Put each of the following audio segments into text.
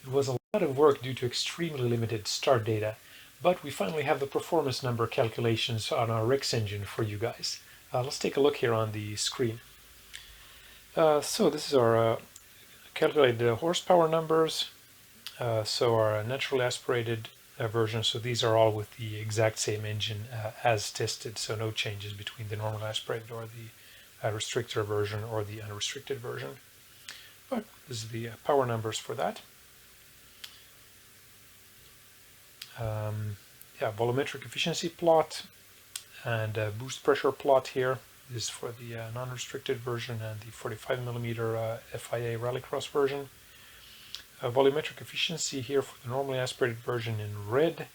It was a lot of work due to extremely limited start data, but we finally have the performance number calculations on our REX engine for you guys. Let's take a look here on the screen. So this is our calculated horsepower numbers. So our naturally aspirated version, so these are all with the exact same engine as tested, so no changes between the normally aspirated or the restrictor version or the unrestricted version. But this is the power numbers for that. Volumetric efficiency plot and boost pressure plot here. This is for the non-restricted version and the 45mm FIA RallyCross version. Volumetric efficiency here for the normally aspirated version in red.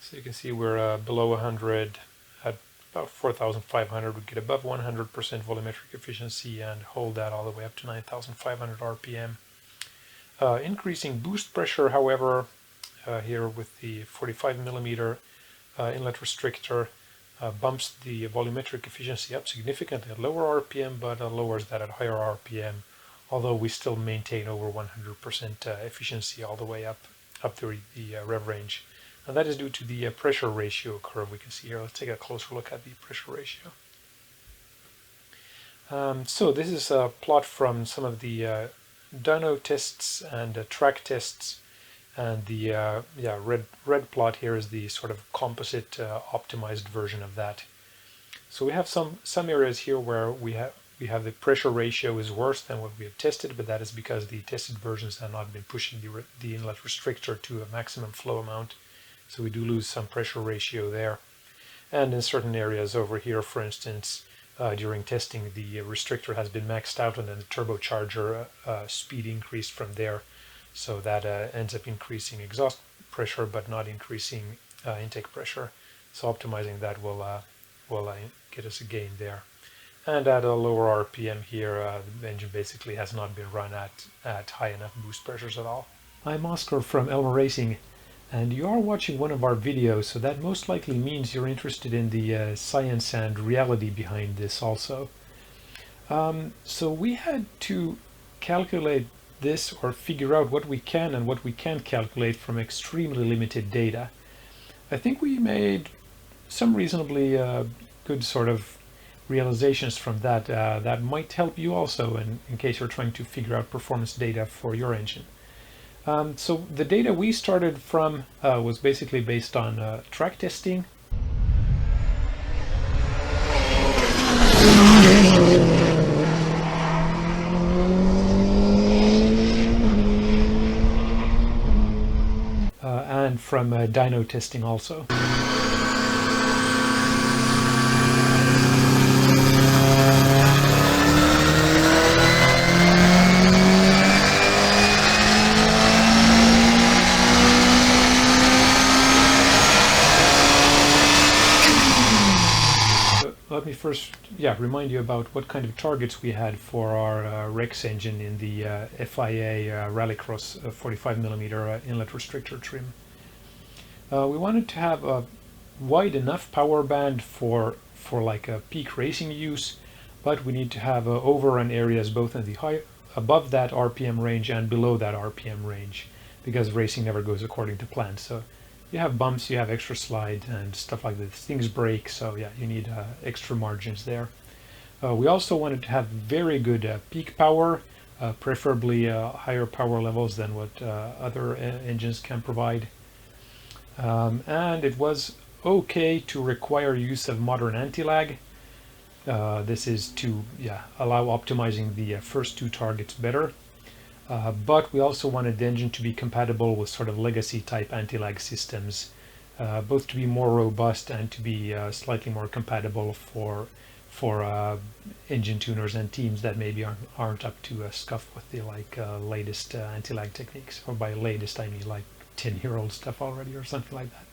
So you can see we're below 100 at about 4,500. We get above 100% volumetric efficiency and hold that all the way up to 9,500 RPM. Increasing boost pressure, however, here with the 45mm inlet restrictor bumps the volumetric efficiency up significantly at lower RPM, but lowers that at higher RPM, although we still maintain over 100% efficiency all the way up the rev range. And that is due to the pressure ratio curve we can see here. Let's take a closer look at the pressure ratio. So this is a plot from some of the dyno tests and track tests. And the red plot here is the sort of composite optimized version of that. So we have some areas here where we have the pressure ratio is worse than what we have tested, but that is because the tested versions have not been pushing the inlet restrictor to a maximum flow amount. So we do lose some pressure ratio there. And in certain areas over here, for instance, during testing, the restrictor has been maxed out and then the turbocharger speed increased from there. So that ends up increasing exhaust pressure, but not increasing intake pressure. So optimizing that will get us a gain there. And at a lower RPM here, the engine basically has not been run at high enough boost pressures at all. I'm Oscar from ElmerRacing, and you are watching one of our videos, so that most likely means you're interested in the science and reality behind this also. So we had to calculate this or figure out what we can and what we can't calculate from extremely limited data. I think we made some reasonably good sort of realizations from that that might help you also in case you're trying to figure out performance data for your engine. So the data we started from was basically based on track testing. And from dyno testing also. Let me first remind you about what kind of targets we had for our REX engine in the FIA RallyCross 45mm inlet restrictor trim. We wanted to have a wide enough power band for like a peak racing use, but we need to have overrun areas both in the above that RPM range and below that RPM range, because racing never goes according to plan. So you have bumps, you have extra slide and stuff like this. Things break, so yeah, you need extra margins there. We also wanted to have very good peak power, preferably higher power levels than what other engines can provide. And it was okay to require use of modern anti-lag. This is to allow optimizing the first two targets better. But we also wanted the engine to be compatible with sort of legacy type anti-lag systems, both to be more robust and to be slightly more compatible for engine tuners and teams that maybe aren't up to scuff with the latest anti-lag techniques. Or by latest I mean like 10-year-old stuff already or something like that.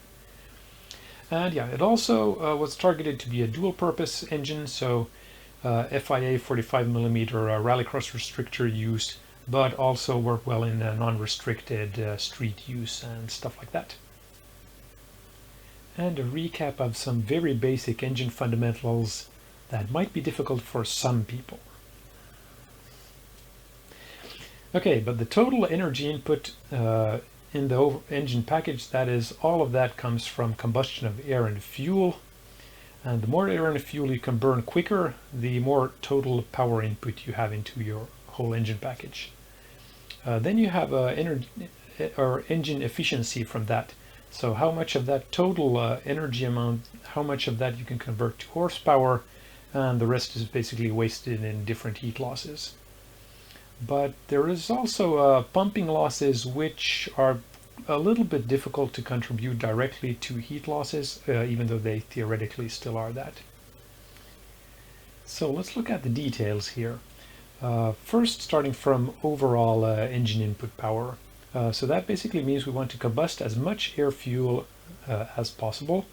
And yeah, it also was targeted to be a dual-purpose engine, so FIA 45mm RallyCross restrictor use, but also work well in non-restricted street use and stuff like that. And a recap of some very basic engine fundamentals that might be difficult for some people. Okay, but the total energy input in the engine package, that is, all of that comes from combustion of air and fuel. And the more air and fuel you can burn quicker, the more total power input you have into your whole engine package. Then you have energy or engine efficiency from that. So how much of that total energy amount, how much of that you can convert to horsepower, and the rest is basically wasted in different heat losses. But there is also pumping losses, which are a little bit difficult to contribute directly to heat losses, even though they theoretically still are that. So let's look at the details here. First, starting from overall engine input power. So that basically means we want to combust as much air fuel as possible.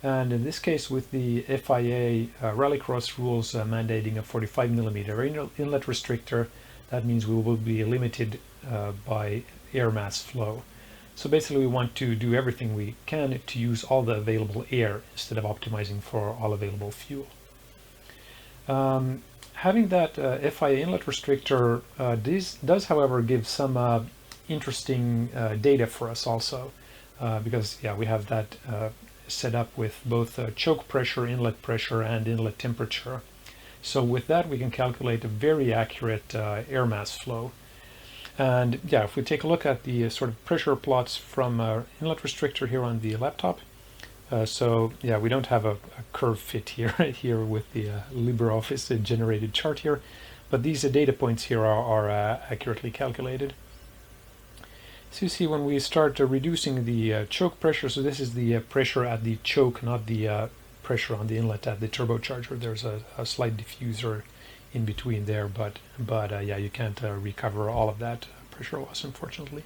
And in this case, with the FIA RallyCross rules mandating a 45 millimeter inlet restrictor, that means we will be limited by air mass flow. So basically we want to do everything we can to use all the available air instead of optimizing for all available fuel. Having that FIA inlet restrictor does, however, give some interesting data for us also, because we have that set up with both choke pressure, inlet pressure, and inlet temperature. So with that we can calculate a very accurate air mass flow. And if we take a look at the sort of pressure plots from inlet restrictor here on the laptop, we don't have a curve fit here with the LibreOffice generated chart here, but these data points here are accurately calculated. So you see when we start reducing the choke pressure, so this is the pressure at the choke, not the pressure on the inlet at the turbocharger. There's a slight diffuser in between there, but you can't recover all of that pressure loss, unfortunately.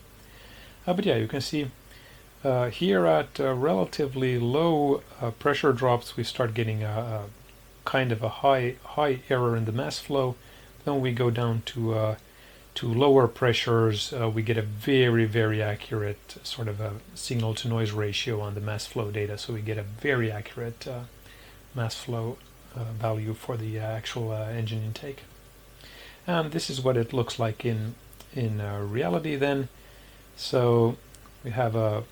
But you can see here at relatively low pressure drops, we start getting a kind of a high error in the mass flow. Then we go down to lower pressures, we get a very accurate sort of a signal to noise ratio on the mass flow data. So we get a very accurate mass flow value for the actual engine intake. And this is what it looks like in reality then. So we have a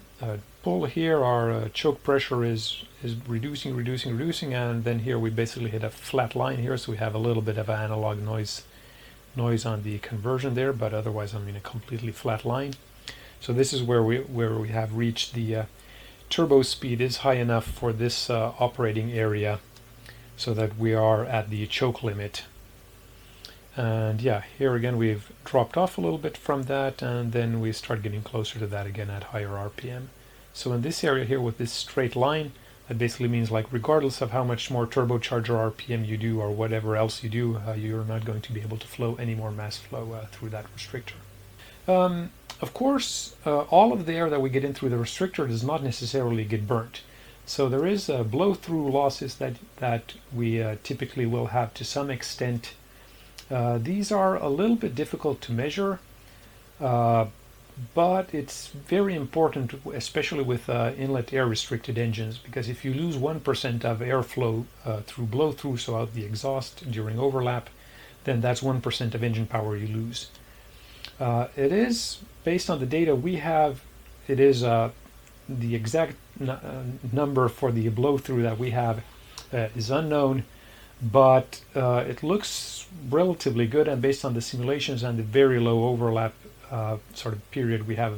pull here, our choke pressure is reducing, and then here we basically hit a flat line here, so we have a little bit of analog noise on the conversion there, but otherwise a completely flat line. So this is where we have reached the turbo speed is high enough for this operating area, so that we are at the choke limit. And here again we've dropped off a little bit from that, and then we start getting closer to that again at higher RPM. So in this area here with this straight line, that basically means like regardless of how much more turbocharger RPM you do or whatever else you do, you're not going to be able to flow any more mass flow through that restrictor. Of course, all of the air that we get in through the restrictor does not necessarily get burnt. So there is blow-through losses that we typically will have to some extent. These are a little bit difficult to measure, but it's very important, especially with inlet air restricted engines, because if you lose 1% of airflow through blow-through, so out the exhaust during overlap, then that's 1% of engine power you lose. It is, based on the data we have, it is the exact number for the blow-through that we have is unknown, but it looks relatively good, and based on the simulations and the very low overlap sort of period we have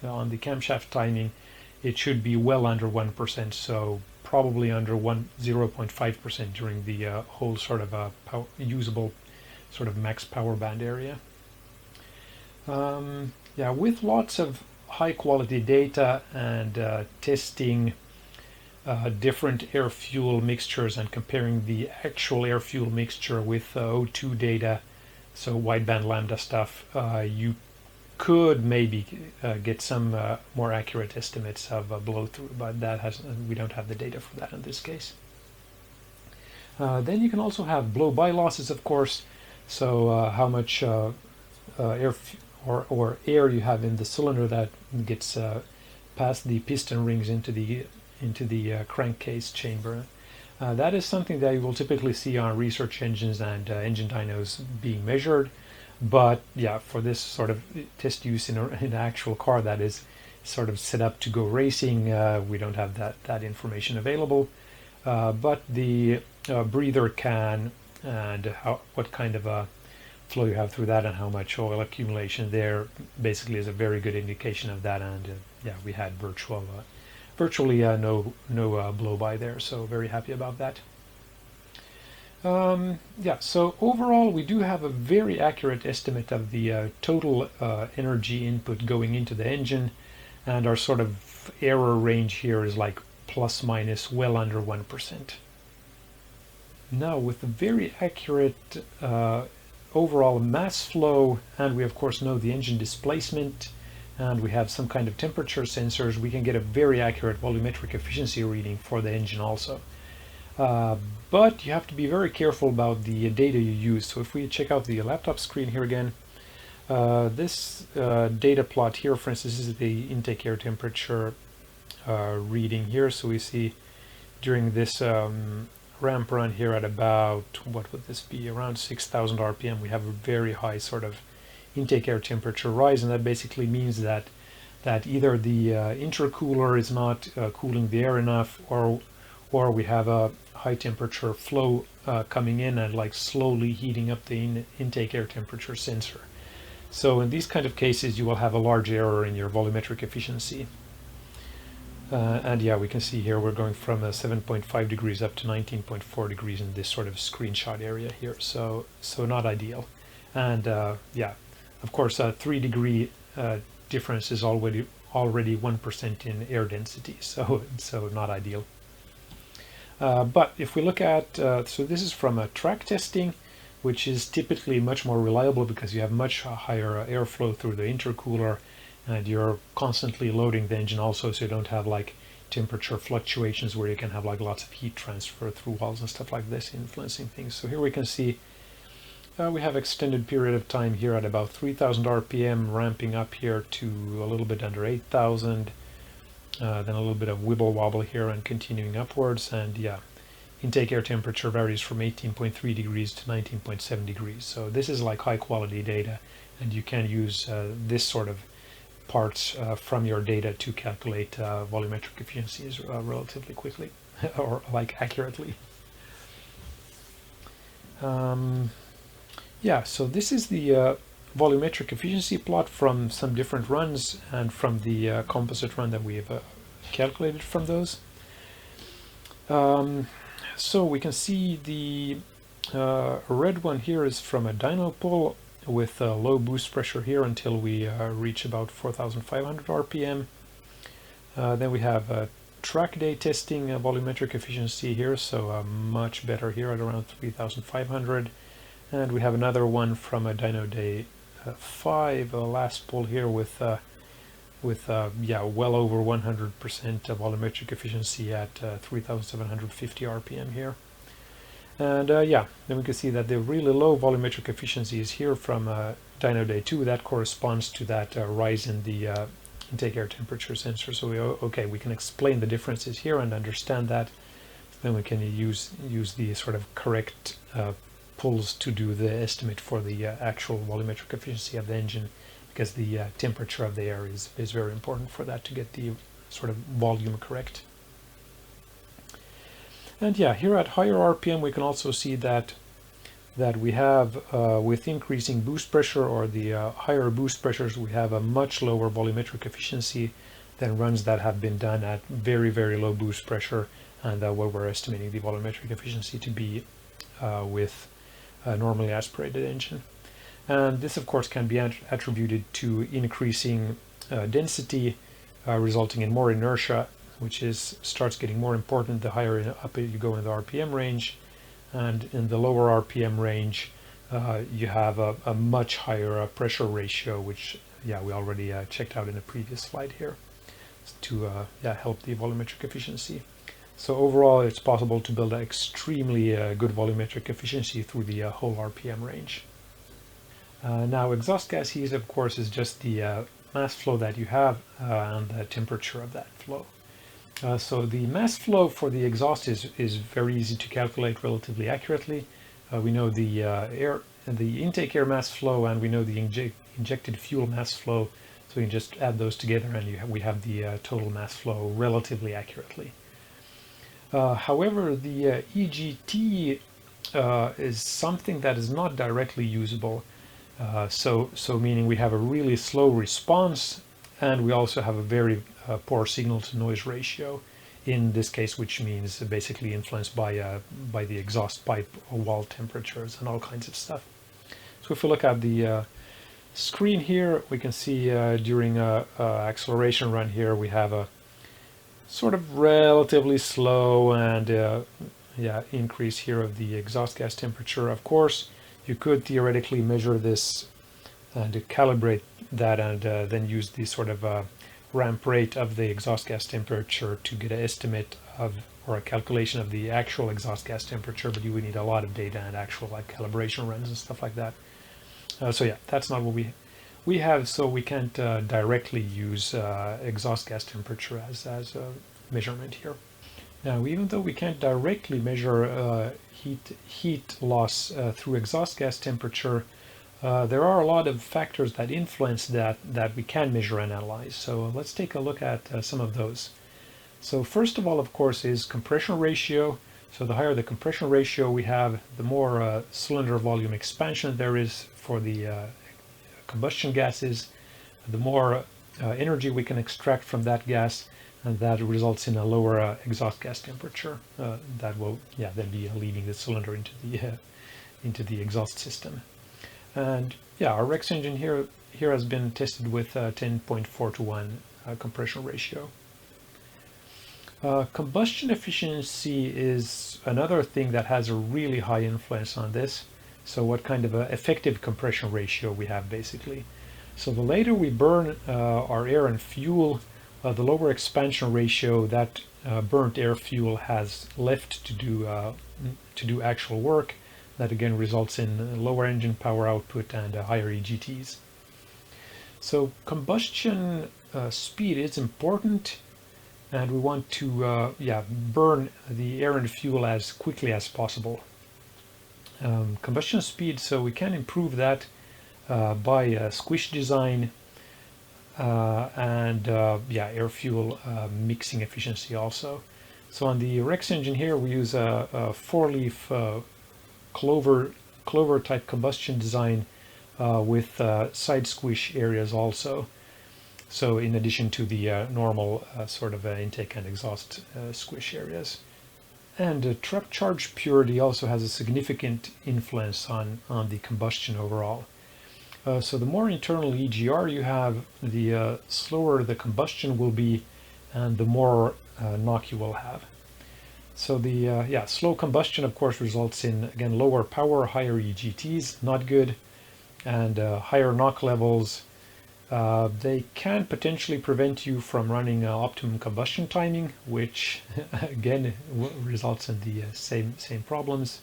on the camshaft timing, it should be well under 1%, so probably under 0.5% during the whole sort of usable sort of max power band area. With lots of high quality data and testing different air fuel mixtures and comparing the actual air fuel mixture with O2 data, so wideband lambda stuff, you could maybe get some more accurate estimates of blow-through, but we don't have the data for that in this case. Then you can also have blow-by losses, of course, so how much air or air you have in the cylinder that gets past the piston rings into the crankcase chamber. That is something that you will typically see on research engines and engine dynos being measured. But yeah, for this sort of test use in an actual car that is sort of set up to go racing, we don't have that information available. But the breather can, and what kind of a flow you have through that and how much oil accumulation there basically is a very good indication of that. And yeah, we had virtually no blow by there, so very happy about that. Yeah, so overall we do have a very accurate estimate of the total energy input going into the engine, and our sort of error range here is like plus minus well under 1%. Now with a very accurate overall mass flow, and we of course know the engine displacement, and we have some kind of temperature sensors, we can get a very accurate volumetric efficiency reading for the engine also. But you have to be very careful about the data you use. So if we check out the laptop screen here again, this data plot here, for instance, is the intake air temperature reading here. So we see during this ramp run here at about, what would this be, around 6,000 RPM, we have a very high sort of intake air temperature rise, and that basically means that either the intercooler is not cooling the air enough, or we have a high temperature flow coming in and like slowly heating up the intake air temperature sensor. So in these kind of cases you will have a large error in your volumetric efficiency. And yeah, we can see here we're going from 7.5 degrees up to 19.4 degrees in this sort of screenshot area here, so not ideal. And yeah, of course a 3 degree difference is already 1% in air density, so not ideal. But if we look at, so this is from a track testing, which is typically much more reliable because you have much higher airflow through the intercooler, and you're constantly loading the engine also, so you don't have like temperature fluctuations where you can have like lots of heat transfer through walls and stuff like this influencing things. So here we can see we have extended period of time here at about 3,000 RPM, ramping up here to a little bit under 8,000. Then a little bit of wibble wobble here and continuing upwards, and yeah, intake air temperature varies from 18.3 degrees to 19.7 degrees. So this is like high quality data, and you can use this sort of parts from your data to calculate volumetric efficiencies relatively quickly or like accurately. Yeah, so this is the volumetric efficiency plot from some different runs and from the composite run that we have calculated from those. So we can see the red one here is from a dyno pull with a low boost pressure here until we reach about 4,500 RPM. Then we have track day testing volumetric efficiency here, so much better here at around 3,500. And we have another one from a dyno day 5 last pull here with yeah, well over 100% volumetric efficiency at 3,750 RPM here. And yeah, then we can see that the really low volumetric efficiency is here from dyno day 2. That corresponds to that rise in the intake air temperature sensor. So we can explain the differences here and understand that. Then we can use the sort of correct pulls to do the estimate for the actual volumetric efficiency of the engine, because the temperature of the air is very important for that to get the sort of volume correct. And yeah, here at higher RPM we can also see that we have with increasing boost pressure, or the higher boost pressures, we have a much lower volumetric efficiency than runs that have been done at very low boost pressure, and where we're estimating the volumetric efficiency to be with a normally aspirated engine. And this of course can be attributed to increasing density, resulting in more inertia, which starts getting more important the higher up you go in the RPM range. And in the lower RPM range you have a much higher pressure ratio, which yeah, we already checked out in a previous slide here, to yeah, help the volumetric efficiency. So overall it's possible to build an extremely good volumetric efficiency through the whole RPM range. Now exhaust gas heat of course is just the mass flow that you have and the temperature of that flow. So the mass flow for the exhaust is very easy to calculate relatively accurately. We know the the intake air mass flow, and we know the injected fuel mass flow, so we can just add those together and we have the total mass flow relatively accurately. However, the EGT is something that is not directly usable. So meaning we have a really slow response, and we also have a very poor signal to noise ratio in this case, which means basically influenced by the exhaust pipe wall temperatures and all kinds of stuff. So if we look at the screen here, we can see during a acceleration run here we have a sort of relatively slow and increase here of the exhaust gas temperature. Of course, you could theoretically measure this and calibrate that and then use the sort of ramp rate of the exhaust gas temperature to get an estimate of or a calculation of the actual exhaust gas temperature, but you would need a lot of data and actual like calibration runs and stuff like that. So yeah, that's not what we have, so we can't directly use exhaust gas temperature as a measurement here. Now, even though we can't directly measure heat loss through exhaust gas temperature, there are a lot of factors that influence that we can measure and analyze. So let's take a look at some of those. So first of all, of course, is compression ratio. So the higher the compression ratio we have, the more cylinder volume expansion there is for the combustion gases, the more energy we can extract from that gas, and that results in a lower exhaust gas temperature. That will then be leading the cylinder into the exhaust system. And yeah, our Rex engine here has been tested with 10.4 to 1 compression ratio. Combustion efficiency is another thing that has a really high influence on this. So what kind of effective compression ratio we have basically. So the later we burn our air and fuel, the lower expansion ratio that burnt air fuel has left to do actual work. That again results in lower engine power output and higher EGTs. So combustion speed is important, and we want to burn the air and fuel as quickly as possible. Combustion speed, so we can improve that by squish design and air fuel mixing efficiency also. So on the Rex engine here we use a 4-leaf clover type combustion design with side squish areas also. So in addition to the normal sort of intake and exhaust squish areas. And truck charge purity also has a significant influence on the combustion overall. So the more internal EGR you have, the slower the combustion will be and the more knock you will have. So the slow combustion of course results in again lower power, higher EGTs, not good, and higher knock levels. They can potentially prevent you from running optimum combustion timing, which again results in the same problems.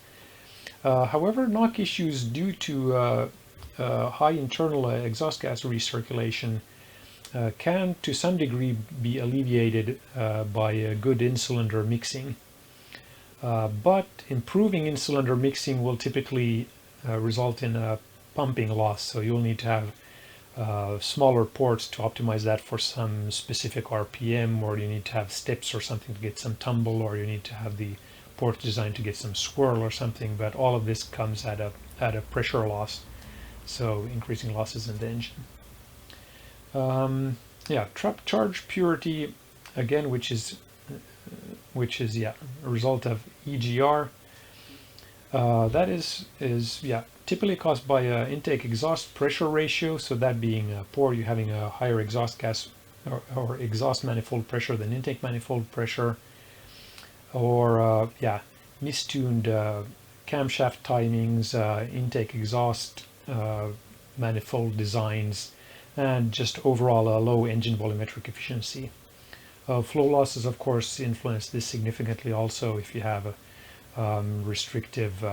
However, knock issues due to high internal exhaust gas recirculation can to some degree be alleviated by good in-cylinder mixing. But improving in-cylinder mixing will typically result in a pumping loss, so you'll need to have smaller ports to optimize that for some specific RPM, or you need to have steps or something to get some tumble, or you need to have the port designed to get some swirl or something, but all of this comes at a pressure loss, so increasing losses in the engine. Truck charge purity, again, which is a result of EGR. That is typically caused by intake exhaust pressure ratio, so that being poor, you're having a higher exhaust gas or exhaust manifold pressure than intake manifold pressure, or mistuned camshaft timings, intake exhaust manifold designs, and just overall a low engine volumetric efficiency. Flow losses, of course, influence this significantly also if you have restrictive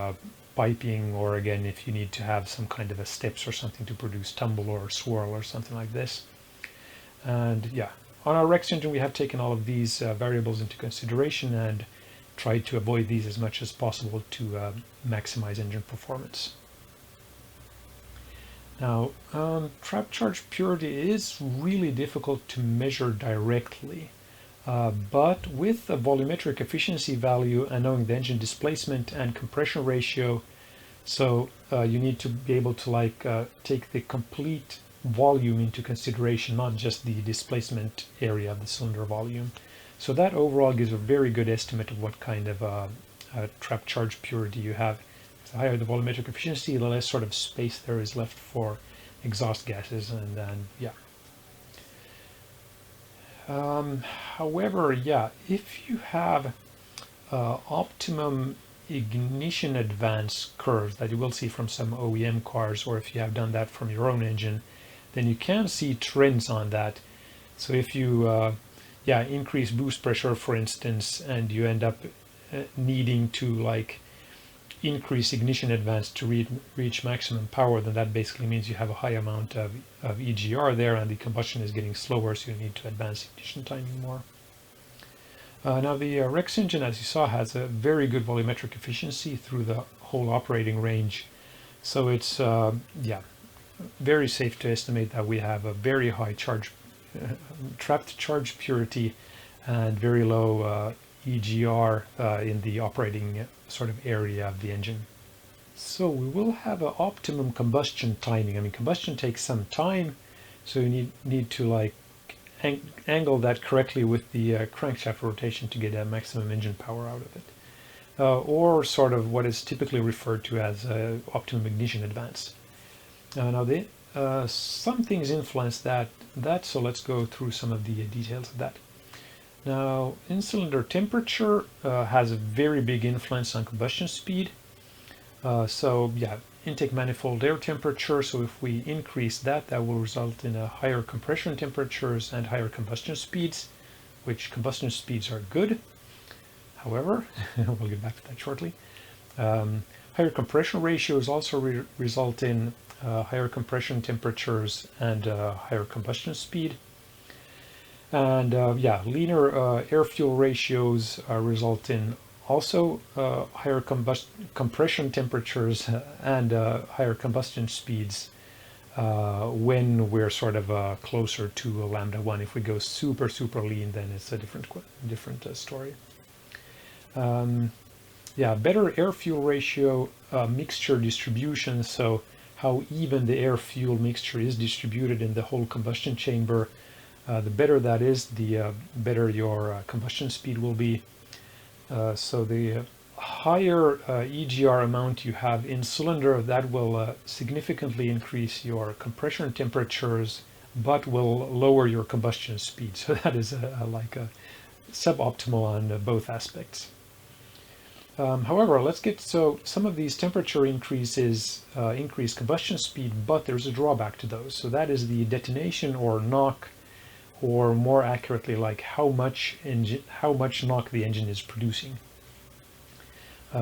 piping, or again if you need to have some kind of a steps or something to produce tumble or swirl or something like this. And on our Rex engine we have taken all of these variables into consideration and tried to avoid these as much as possible to maximize engine performance. Now, trap charge purity is really difficult to measure directly, but with a volumetric efficiency value and knowing the engine displacement and compression ratio, so you need to be able to take the complete volume into consideration, not just the displacement area of the cylinder volume. So that overall gives a very good estimate of what kind of trap charge purity you have. The higher the volumetric efficiency, the less sort of space there is left for exhaust gases, and then however, if you have optimum ignition advance curves that you will see from some OEM cars, or if you have done that from your own engine, then you can see trends on that. So if you increase boost pressure, for instance, and you end up needing to increase ignition advance to reach maximum power, then that basically means you have a high amount of EGR there, and the combustion is getting slower, so you need to advance ignition timing more. Now the Rex engine, as you saw, has a very good volumetric efficiency through the whole operating range. So it's very safe to estimate that we have a very high trapped charge purity and very low EGR in the operating sort of area of the engine. So we will have an optimum combustion timing. I mean, combustion takes some time, so you need to angle that correctly with the crankshaft rotation to get a maximum engine power out of it, or sort of what is typically referred to as optimum ignition advance. Now, some things influence that. So let's go through some of the details of that. Now, in-cylinder temperature has a very big influence on combustion speed. Intake manifold air temperature. So if we increase that, that will result in a higher compression temperatures and higher combustion speeds, which combustion speeds are good. However, we'll get back to that shortly. Higher compression ratios also result in higher compression temperatures and higher combustion speed. And leaner air-fuel ratios result in also higher compression temperatures and higher combustion speeds when we're sort of closer to a lambda 1. If we go super lean, then it's a different story. Better air-fuel ratio mixture distribution, so how even the air-fuel mixture is distributed in the whole combustion chamber. The better that is, the better your combustion speed will be. So the higher EGR amount you have in cylinder, that will significantly increase your compression temperatures, but will lower your combustion speed. So that is like a suboptimal on both aspects. However, let's get, so some of these temperature increases increase combustion speed, but there's a drawback to those. So that is the detonation or knock, or more accurately, like how much knock the engine is producing.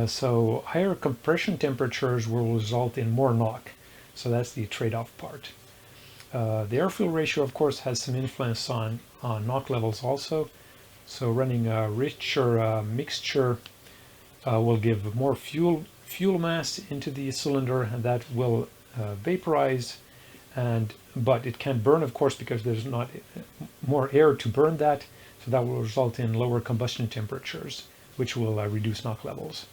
So higher compression temperatures will result in more knock. So that's the trade-off part. The air-fuel ratio, of course, has some influence on knock levels also. So running a richer mixture will give more fuel mass into the cylinder, and that will vaporize, but it can burn, of course, because there's not more air to burn that, so that will result in lower combustion temperatures, which will reduce knock levels.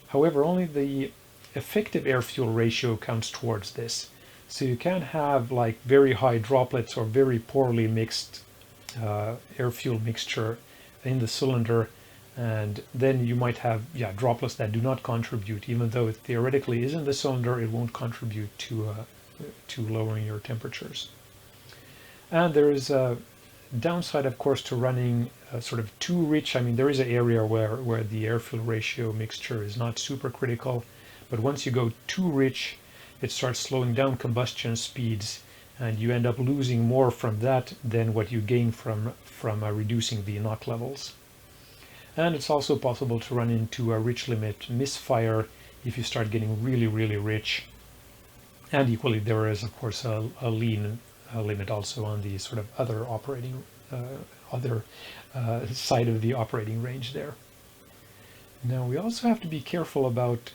However, only the effective air-fuel ratio counts towards this. So you can have like very high droplets or very poorly mixed air-fuel mixture in the cylinder, and then you might have droplets that do not contribute. Even though it theoretically is in the cylinder, it won't contribute to lowering your temperatures. And there is a downside, of course, to running sort of too rich. I mean, there is an area where the air-fuel ratio mixture is not super critical, but once you go too rich, it starts slowing down combustion speeds, and you end up losing more from that than what you gain from reducing the knock levels. And it's also possible to run into a rich limit misfire if you start getting really rich. And equally, there is, of course, a lean limit also on the sort of other operating, side of the operating range there. Now, we also have to be careful about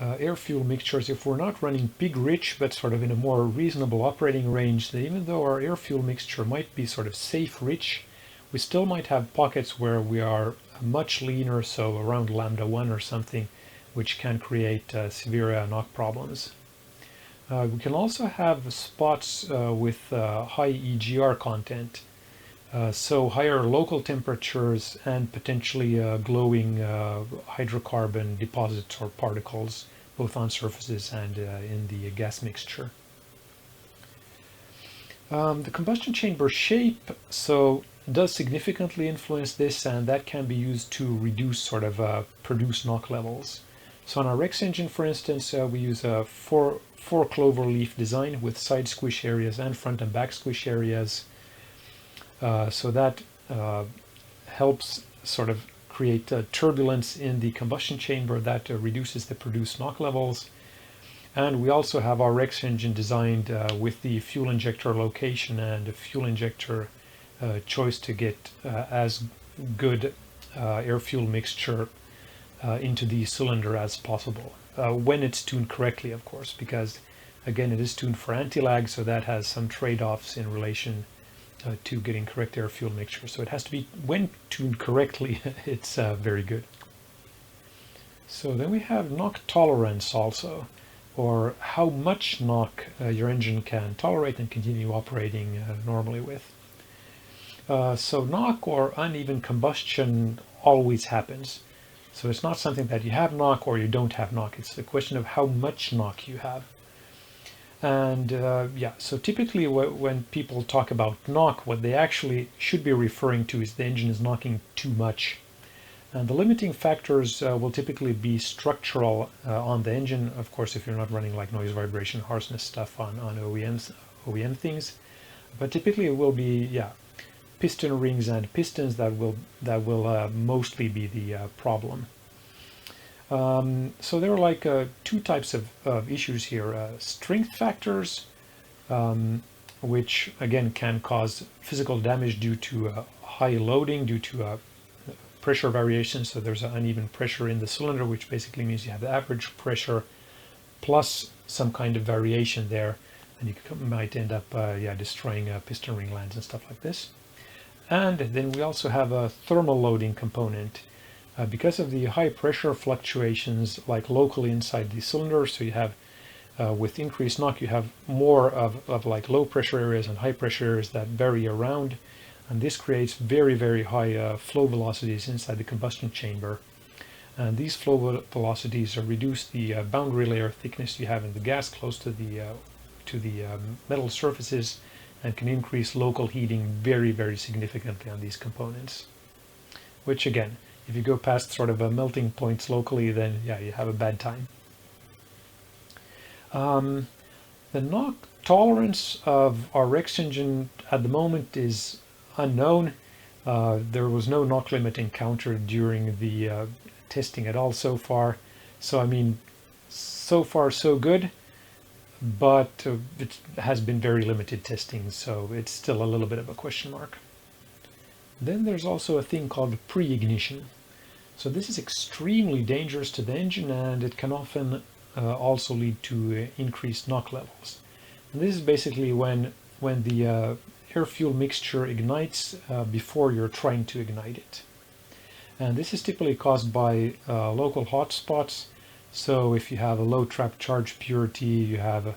air fuel mixtures, if we're not running big rich but sort of in a more reasonable operating range, then even though our air fuel mixture might be sort of safe rich, we still might have pockets where we are much leaner, so around lambda 1 or something, which can create severe knock problems. We can also have spots with high EGR content, so higher local temperatures and potentially glowing hydrocarbon deposits or particles, both on surfaces and in the gas mixture. The combustion chamber shape does significantly influence this, and that can be used to reduce sort of produced knock levels. So on our Rex engine, for instance, we use a four clover leaf design with side squish areas and front and back squish areas. So that helps sort of create turbulence in the combustion chamber that reduces the produced knock levels. And we also have our Rex engine designed with the fuel injector location and fuel injector choice to get as good air fuel mixture into the cylinder as possible, when it's tuned correctly, of course, because again it is tuned for anti-lag, so that has some trade-offs in relation to getting correct air fuel mixture. So it has to be, when tuned correctly, it's very good. So then we have knock tolerance also, or how much knock your engine can tolerate and continue operating normally with. So knock or uneven combustion always happens. So it's not something that you have knock or you don't have knock. It's a question of how much knock you have. And yeah, so typically when people talk about knock, what they actually should be referring to is the engine is knocking too much. And the limiting factors will typically be structural on the engine. Of course, if you're not running like noise, vibration, harshness stuff on OEM things. But typically it will be, yeah, piston rings and pistons that will mostly be the problem. So there are like two types of issues here. Strength factors, which again can cause physical damage due to high loading, due to pressure variations. So there's an uneven pressure in the cylinder, which basically means you have the average pressure plus some kind of variation there, and you might end up destroying piston ring lands and stuff like this. And then we also have a thermal loading component. Because of the high pressure fluctuations, like locally inside the cylinder, so you have with increased knock you have more of like low pressure areas and high pressure areas that vary around, and this creates very, very high flow velocities inside the combustion chamber. And these flow velocities reduce the boundary layer thickness you have in the gas close to the metal surfaces, and can increase local heating very, very significantly on these components, which again, if you go past sort of melting points locally, then yeah, you have a bad time. The knock tolerance of our Rex engine at the moment is unknown. There was no knock limit encountered during the testing at all so far. So I mean, so far so good, but it has been very limited testing, so it's still a little bit of a question mark. Then there's also a thing called pre-ignition. So this is extremely dangerous to the engine, and it can often also lead to increased knock levels. And this is basically when the air fuel mixture ignites before you're trying to ignite it. And this is typically caused by local hotspots. So if you have a low trap charge purity, you have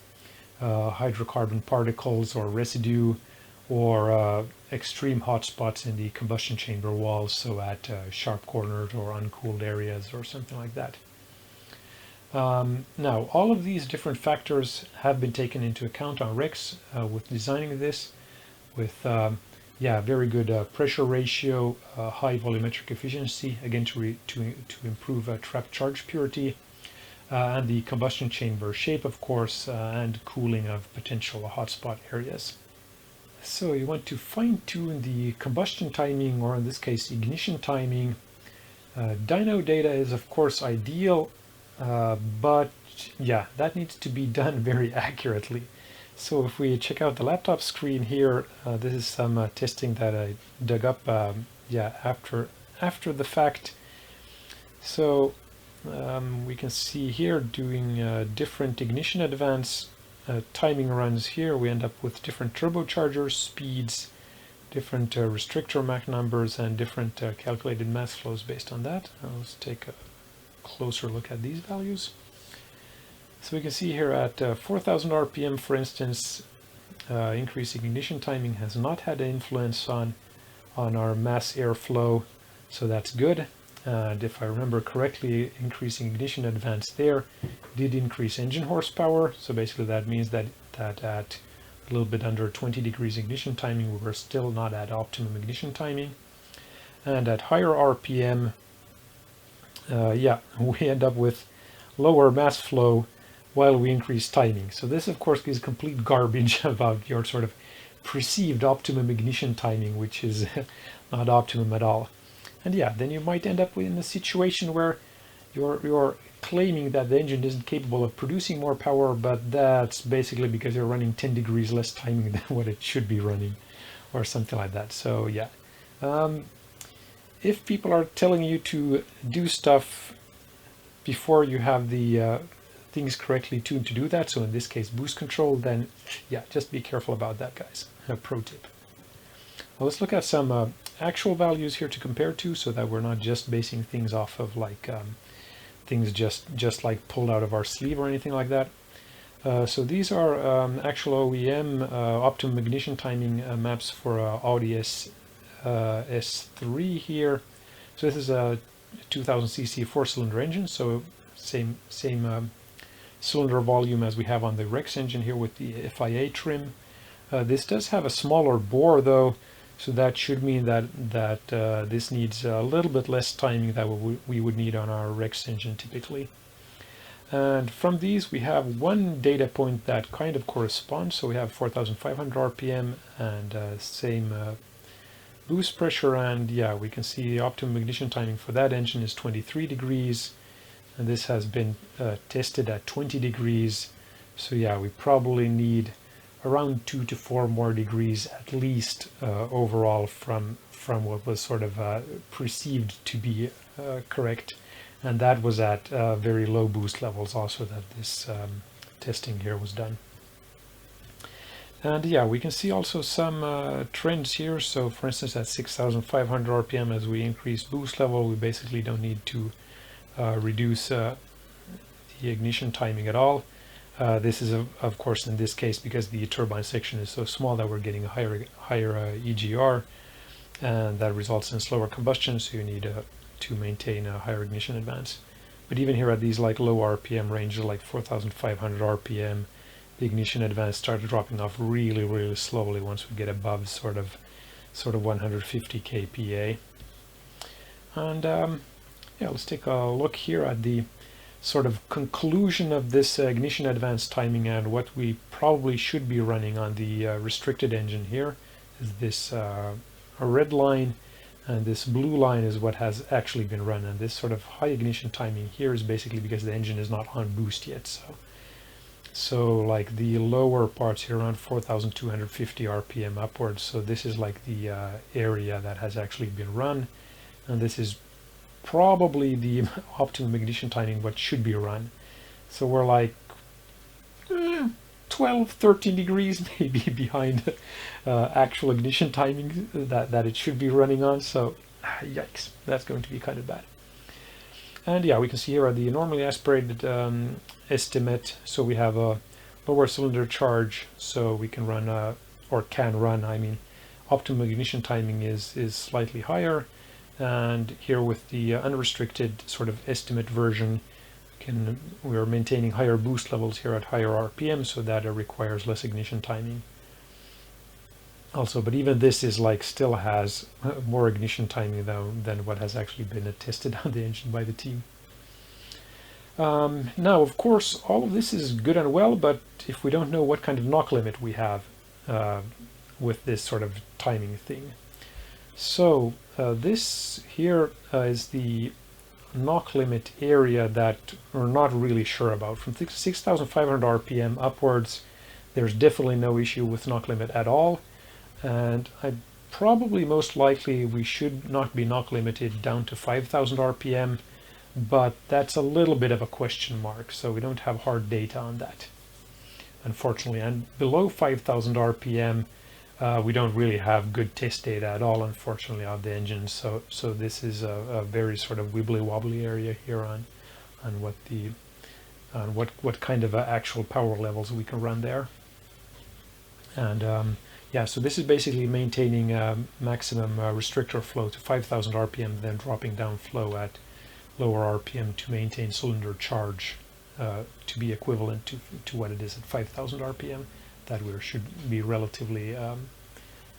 hydrocarbon particles or residue, or extreme hotspots in the combustion chamber walls, so at sharp corners or uncooled areas or something like that. Now, all of these different factors have been taken into account on Rex with designing this, with very good pressure ratio, high volumetric efficiency, again to improve trap charge purity, and the combustion chamber shape, of course, and cooling of potential hotspot areas. So you want to fine-tune the combustion timing, or in this case ignition timing. Dyno data is of course ideal, but yeah, that needs to be done very accurately. So if we check out the laptop screen here, this is some testing that I dug up after the fact. So we can see here doing different ignition advance timing runs here. We end up with different turbocharger speeds, different restrictor Mach numbers, and different calculated mass flows based on that. Let's take a closer look at these values. So we can see here at 4,000 RPM, for instance, increasing ignition timing has not had an influence on our mass airflow, so that's good. And if I remember correctly, increasing ignition advance there did increase engine horsepower. So basically that means that at a little bit under 20 degrees ignition timing, we were still not at optimum ignition timing. And at higher RPM, we end up with lower mass flow while we increase timing. So this, of course, is complete garbage about your sort of perceived optimum ignition timing, which is not optimum at all. And yeah, then you might end up in a situation where you're claiming that the engine isn't capable of producing more power, but that's basically because you're running 10 degrees less timing than what it should be running, or something like that. So yeah, if people are telling you to do stuff before you have the things correctly tuned to do that, so in this case boost control, then yeah, just be careful about that, guys. A pro tip. Well, let's look at some actual values here to compare to, so that we're not just basing things off of like things just like pulled out of our sleeve or anything like that. So these are actual OEM optimum ignition timing maps for Audi S3 here. So this is a 2000 cc 4-cylinder engine, so same cylinder volume as we have on the Rex engine here with the FIA trim. This does have a smaller bore though, so that should mean that this needs a little bit less timing than we would need on our Rex engine typically. And from these we have one data point that kind of corresponds, so we have 4,500 RPM and same boost pressure, and yeah, we can see the optimum ignition timing for that engine is 23 degrees, and this has been tested at 20 degrees. So yeah, we probably need around 2 to 4 more degrees at least overall from what was sort of perceived to be correct, and that was at very low boost levels also that this testing here was done. And yeah, we can see also some trends here. So for instance, at 6,500 RPM, as we increase boost level, we basically don't need to reduce the ignition timing at all. This is of course in this case because the turbine section is so small that we're getting a higher EGR, and that results in slower combustion, so you need to maintain a higher ignition advance. But even here at these like low RPM ranges, like 4,500 RPM, the ignition advance started dropping off really slowly once we get above sort of 150 kPa. And yeah, let's take a look here at the sort of conclusion of this ignition advance timing and what we probably should be running on the restricted engine here. Is this a red line, and this blue line is what has actually been run, and this sort of high ignition timing here is basically because the engine is not on boost yet. So like the lower parts here around 4,250 RPM upwards, so this is like the area that has actually been run, and this is probably the optimum ignition timing what should be run. So we're like 12-13 degrees maybe behind actual ignition timing that it should be running on. So yikes, that's going to be kind of bad. And yeah, we can see here the normally aspirated estimate. So we have a lower cylinder charge, so we can run I mean optimum ignition timing is slightly higher. And here with the unrestricted sort of estimate version, we are maintaining higher boost levels here at higher RPM, so that it requires less ignition timing. Also, but even this is like still has more ignition timing than what has actually been tested on the engine by the team. Now, of course, all of this is good and well, but if we don't know what kind of knock limit we have with this sort of timing thing. So this here is the knock limit area that we're not really sure about. From 6,500 RPM upwards, there's definitely no issue with knock limit at all. And probably most likely we should not be knock limited down to 5,000 RPM. but that's a little bit of a question mark, so we don't have hard data on that, unfortunately. And below 5,000 RPM, we don't really have good test data at all, unfortunately, of the engine. So this is a very sort of wibbly wobbly area here on what kind of actual power levels we can run there. And yeah, so this is basically maintaining maximum restrictor flow to 5,000 RPM, then dropping down flow at lower RPM to maintain cylinder charge to be equivalent to what it is at 5,000 RPM. That we should be relatively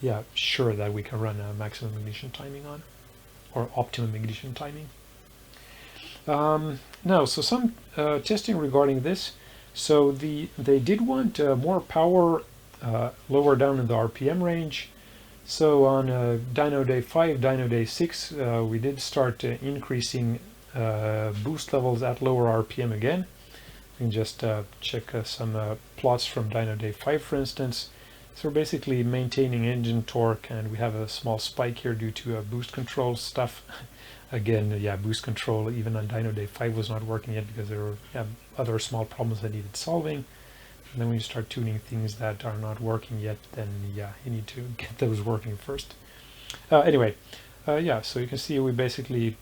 yeah, sure that we can run a maximum ignition timing on, or optimum ignition timing. Now, so some testing regarding this. So they did want more power lower down in the RPM range. So on dyno day 5, dyno day 6, we did start increasing boost levels at lower RPM again. You can just check some plots from dyno day 5, for instance. So we're basically maintaining engine torque, and we have a small spike here due to boost control stuff. Again, yeah, boost control even on dyno day 5 was not working yet because there were other small problems that needed solving. And then when you start tuning things that are not working yet, then yeah, you need to get those working first. Anyway, yeah, so you can see we basically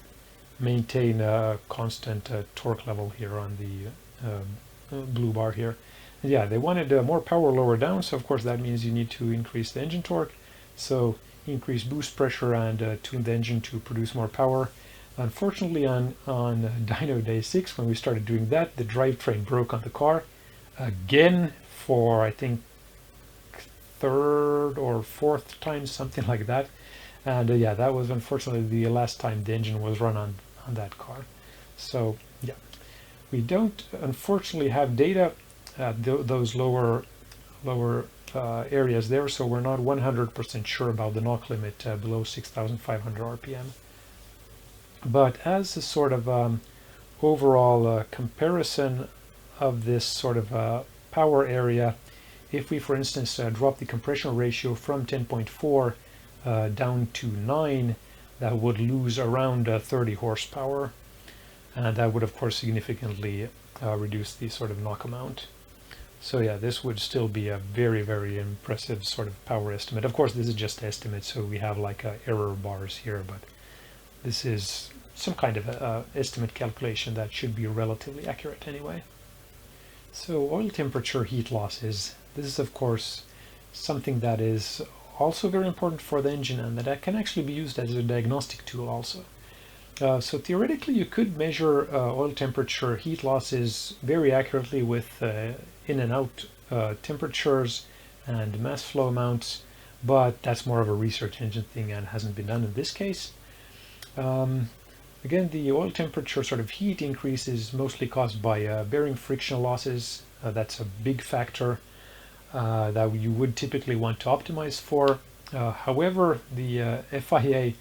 maintain a constant torque level here on the blue bar here. And yeah, they wanted more power lower down, so of course that means you need to increase the engine torque. So increase boost pressure and tune the engine to produce more power. Unfortunately, on dyno day 6, when we started doing that, the drivetrain broke on the car again for I think third or fourth time, something like that. And yeah, that was unfortunately the last time the engine was run on that car. So yeah, we don't unfortunately have data at those lower areas there, so we're not 100% sure about the knock limit below 6,500 RPM. But as a sort of overall comparison of this sort of power area, if we, for instance, drop the compression ratio from 10.4 down to 9, that would lose around 30 horsepower, and that would of course significantly reduce the sort of knock amount. So yeah, this would still be a very, very impressive sort of power estimate. Of course, this is just estimate, so we have like error bars here, but this is some kind of estimate calculation that should be relatively accurate anyway. So oil temperature heat losses. This is of course something that is also very important for the engine, and that can actually be used as a diagnostic tool also. So theoretically you could measure oil temperature heat losses very accurately with in and out temperatures and mass flow amounts, but that's more of a research engine thing and hasn't been done in this case. Again, the oil temperature sort of heat increase is mostly caused by bearing friction losses. That's a big factor that you would typically want to optimize for. However, the FIA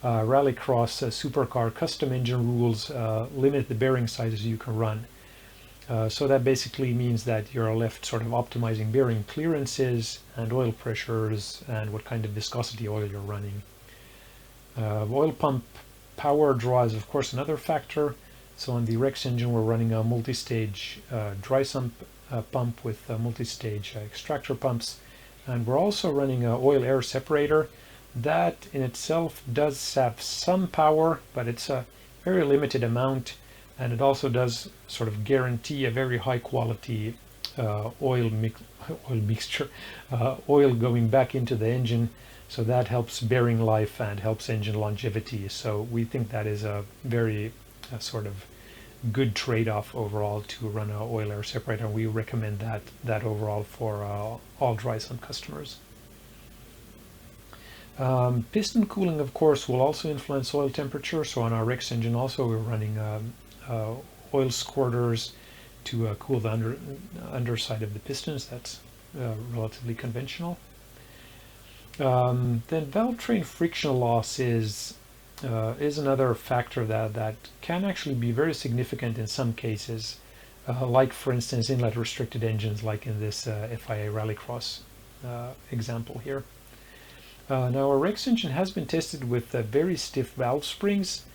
RallyCross SuperCar custom engine rules limit the bearing sizes you can run. So that basically means that you're left sort of optimizing bearing clearances and oil pressures and what kind of viscosity oil you're running. Oil pump power draw is of course another factor. So on the Rex engine we're running a multi-stage dry sump pump with multi-stage extractor pumps, and we're also running an oil air separator. That in itself does have some power, but it's a very limited amount, and it also does sort of guarantee a very high quality oil mixture, oil going back into the engine. So that helps bearing life and helps engine longevity. So we think that is a very sort of good trade-off overall to run an oil air separator. We recommend that overall for all dry sump customers. Piston cooling, of course, will also influence oil temperature. So on our Rex engine also we're running oil squirters to cool the underside of the pistons. That's relatively conventional. Then valve train friction loss is another factor that can actually be very significant in some cases, like for instance inlet restricted engines, like in this FIA RallyCross example here. Now our Rex engine has been tested with very stiff valve springs,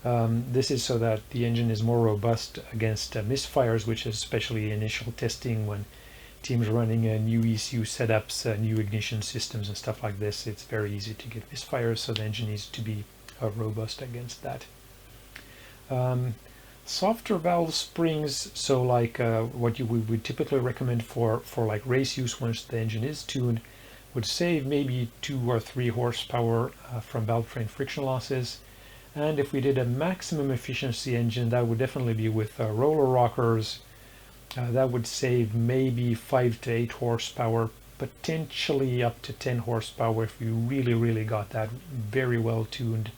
This is so that the engine is more robust against misfires, which is especially initial testing when teams are running new ECU setups, new ignition systems and stuff like this. It's very easy to get misfires, so the engine needs to be robust against that. Softer valve springs, so like what we would typically recommend for like race use once the engine is tuned, would save maybe 2 or 3 horsepower from valve train friction losses. And if we did a maximum efficiency engine, that would definitely be with roller rockers. That would save maybe 5 to 8 horsepower, potentially up to 10 horsepower if you really got that very well tuned.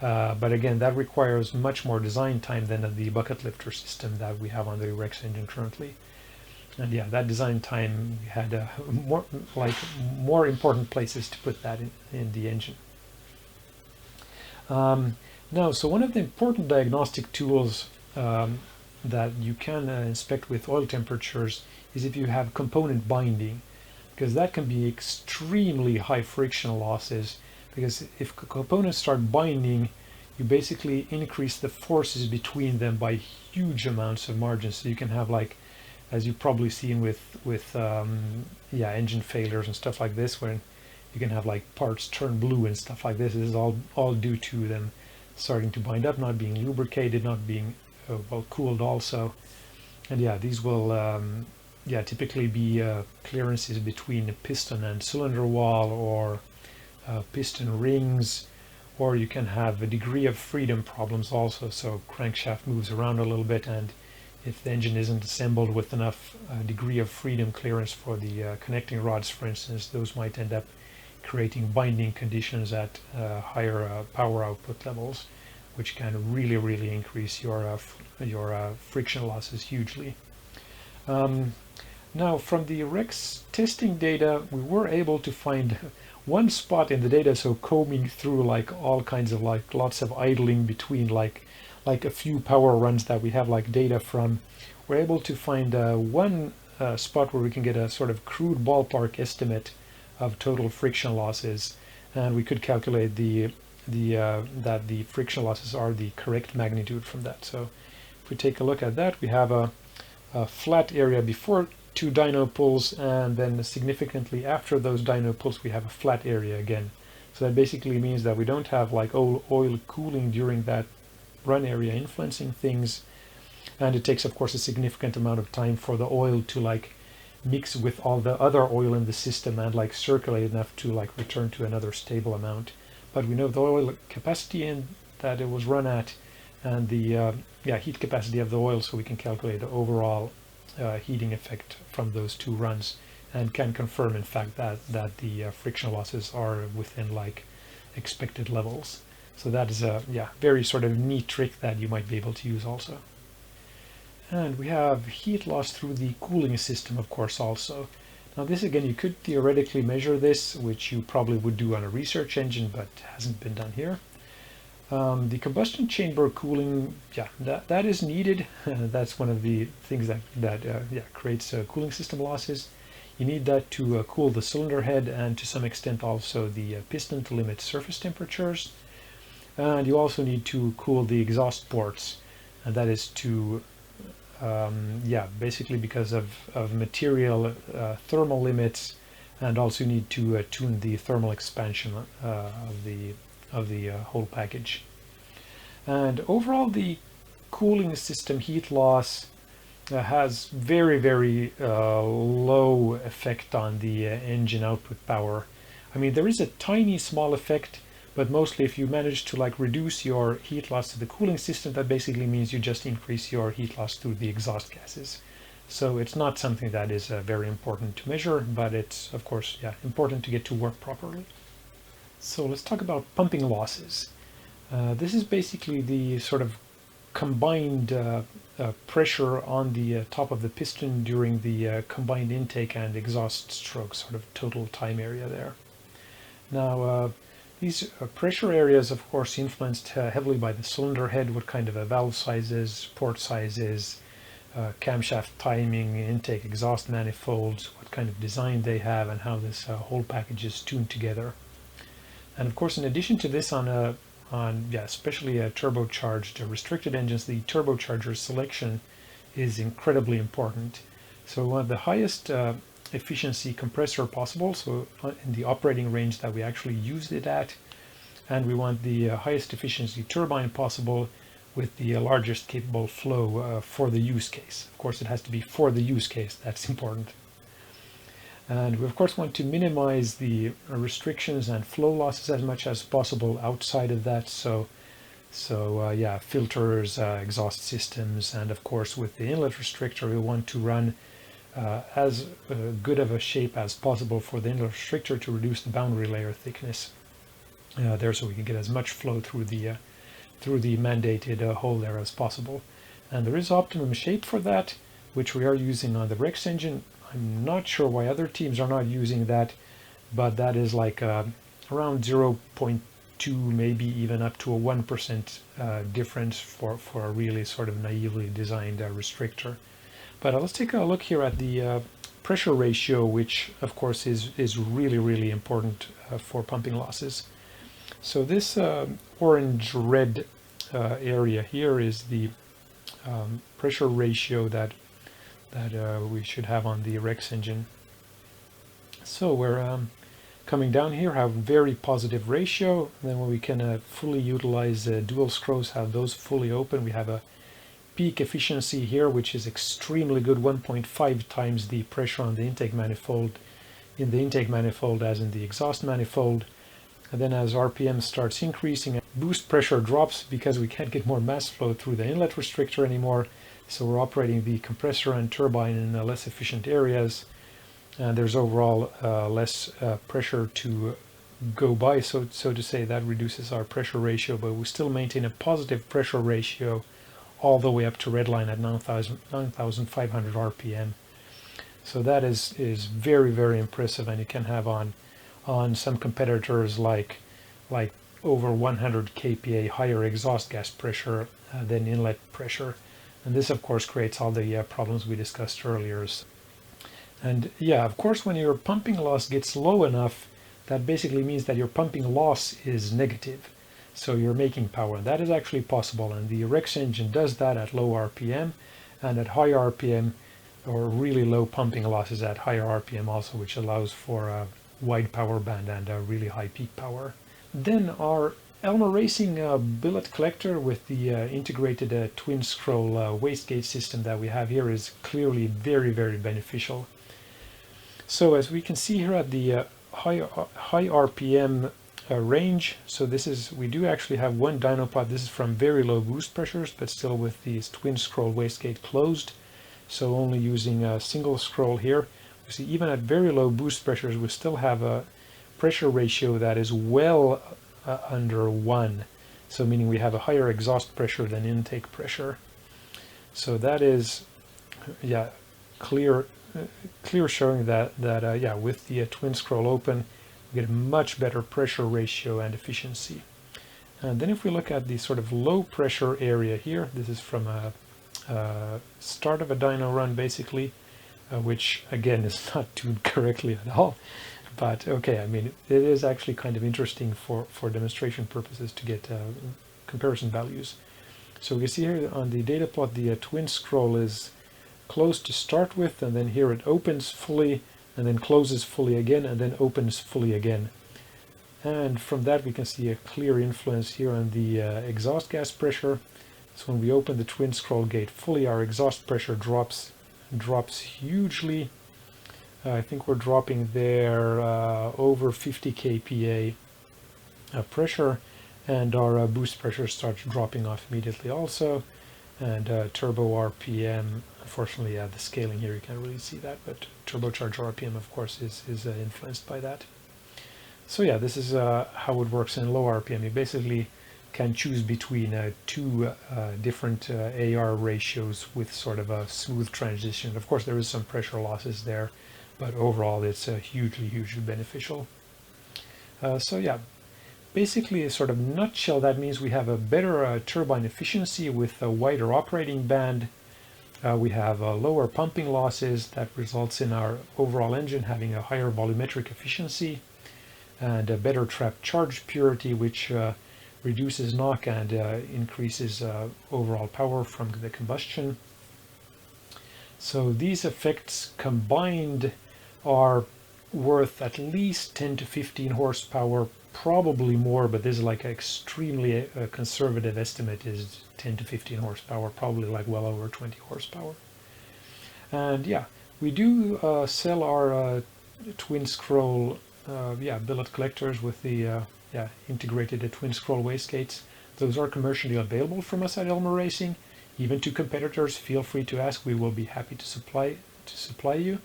But again, that requires much more design time than the bucket lifter system that we have on the Rex engine currently. And yeah, that design time had more important places to put that in the engine. Now, so one of the important diagnostic tools that you can inspect with oil temperatures is if you have component binding, because that can be extremely high friction losses, because if components start binding, you basically increase the forces between them by huge amounts of margins. So you can have, like, as you've probably seen with engine failures and stuff like this, when you can have like parts turn blue and stuff like this. This is all due to them starting to bind up, not being lubricated, not being well cooled also. And yeah, these will typically be clearances between piston and cylinder wall, or piston rings, or you can have a degree of freedom problems also. So crankshaft moves around a little bit, and if the engine isn't assembled with enough degree of freedom clearance for the connecting rods, for instance, those might end up creating binding conditions at higher power output levels, which can really increase your friction losses hugely. Now, from the Rex testing data, we were able to find one spot in the data, so combing through like all kinds of like lots of idling between like a few power runs that we have like data from, we're able to find one spot where we can get a sort of crude ballpark estimate of total friction losses, and we could calculate that the friction losses are the correct magnitude from that. So if we take a look at that, we have a flat area before 2 dyno pulls, and then significantly after those dyno pulls we have a flat area again. So that basically means that we don't have like oil cooling during that run area influencing things, and it takes of course a significant amount of time for the oil to like mix with all the other oil in the system and like circulate enough to like return to another stable amount. But we know the oil capacity that it was run at, and the heat capacity of the oil, so we can calculate the overall heating effect from those 2 runs, and can confirm in fact that the friction losses are within like expected levels. So that is a very sort of neat trick that you might be able to use also. And we have heat loss through the cooling system, of course, also. Now this again, you could theoretically measure this, which you probably would do on a research engine, but hasn't been done here. The combustion chamber cooling, that is needed. That's one of the things that creates cooling system losses. You need that to cool the cylinder head, and to some extent also the piston to limit surface temperatures. And you also need to cool the exhaust ports, and that is to basically because of material thermal limits, and also need to tune the thermal expansion of the whole package. And overall, the cooling system heat loss has very low effect on the engine output power. I mean, there is a tiny small effect, but mostly if you manage to like reduce your heat loss to the cooling system, that basically means you just increase your heat loss through the exhaust gases. So it's not something that is very important to measure, but it's of course important to get to work properly. So let's talk about pumping losses. This is basically the sort of combined pressure on the top of the piston during the combined intake and exhaust stroke, sort of total time area there. Now, these pressure areas, of course, influenced heavily by the cylinder head, what kind of valve sizes, port sizes, camshaft timing, intake exhaust manifolds, what kind of design they have, and how this whole package is tuned together. And of course, in addition to this, on especially turbocharged restricted engines. The turbocharger selection is incredibly important. So we want the highest efficiency compressor possible, so in the operating range that we actually used it at, and we want the highest efficiency turbine possible with the largest capable flow for the use case. Of course, it has to be for the use case, that's important. And we of course want to minimize the restrictions and flow losses as much as possible outside of that. So filters, exhaust systems, and of course with the inlet restrictor, we want to run as good of a shape as possible for the inlet restrictor to reduce the boundary layer thickness there, so we can get as much flow through the mandated hole there as possible. And there is optimum shape for that, which we are using on the Rex engine. I'm not sure why other teams are not using that, but that is like around 0.2, maybe even up to a 1% difference for a really sort of naively designed restrictor. But let's take a look here at the pressure ratio, which of course is really important for pumping losses. So this orange-red area here is the pressure ratio that we should have on the Rex engine. So we're coming down here, have very positive ratio. And then when we can fully utilize dual screws, have those fully open, we have a peak efficiency here, which is extremely good, 1.5 times the pressure on the intake manifold in the intake manifold as in the exhaust manifold. And then as RPM starts increasing, boost pressure drops because we can't get more mass flow through the inlet restrictor anymore. So we're operating the compressor and turbine in less efficient areas. And there's overall less pressure to go by, so to say. That reduces our pressure ratio, but we still maintain a positive pressure ratio all the way up to redline at 9,500 RPM. So that is very impressive, and you can have on some competitors like over 100 kPa higher exhaust gas pressure than inlet pressure. And this of course creates all the problems we discussed earlier. And yeah, of course, when your pumping loss gets low enough, that basically means that your pumping loss is negative. So you're making power, and that is actually possible. And the Rex engine does that at low RPM, and at high RPM, or really low pumping losses at higher RPM also, which allows for a wide power band and a really high peak power. Then our ElmerRacing billet collector with the integrated twin scroll wastegate system that we have here is clearly very beneficial. So as we can see here at the high RPM range, so this is, we do actually have one dyno pod. This is from very low boost pressures, but still with these twin scroll wastegate closed, so only using a single scroll here. You see, even at very low boost pressures, we still have a pressure ratio that is well under 1, so meaning we have a higher exhaust pressure than intake pressure. So that is, yeah, clear showing that yeah, with the twin scroll open, we get a much better pressure ratio and efficiency. And then if we look at the sort of low pressure area here, this is from a start of a dyno run basically, which again is not tuned correctly at all. But okay, I mean, it is actually kind of interesting for demonstration purposes to get comparison values. So we can see here on the data plot, the twin scroll is closed to start with, and then here it opens fully, and then closes fully again, and then opens fully again. And from that we can see a clear influence here on the exhaust gas pressure. So when we open the twin scroll gate fully, our exhaust pressure drops hugely. I think we're dropping there over 50 kPa pressure, and our boost pressure starts dropping off immediately also. And turbo RPM, unfortunately, the scaling here you can't really see that, but turbocharged RPM of course is influenced by that. So yeah, this is how it works in low RPM. You basically can choose between two different AR ratios with sort of a smooth transition. Of course there is some pressure losses there, but overall it's hugely beneficial. So yeah, basically a sort of nutshell, that means we have a better turbine efficiency with a wider operating band. We have lower pumping losses that results in our overall engine having a higher volumetric efficiency and a better trapped charge purity, which reduces knock and increases overall power from the combustion. So these effects combined are worth at least 10 to 15 horsepower, probably more, but this is like an extremely conservative estimate is 10 to 15 horsepower, probably like well over 20 horsepower. And yeah, we do sell our twin scroll billet collectors with the integrated twin scroll wastegates. Those are commercially available from us at ElmerRacing. Even to competitors, feel free to ask. We will be happy to supply you,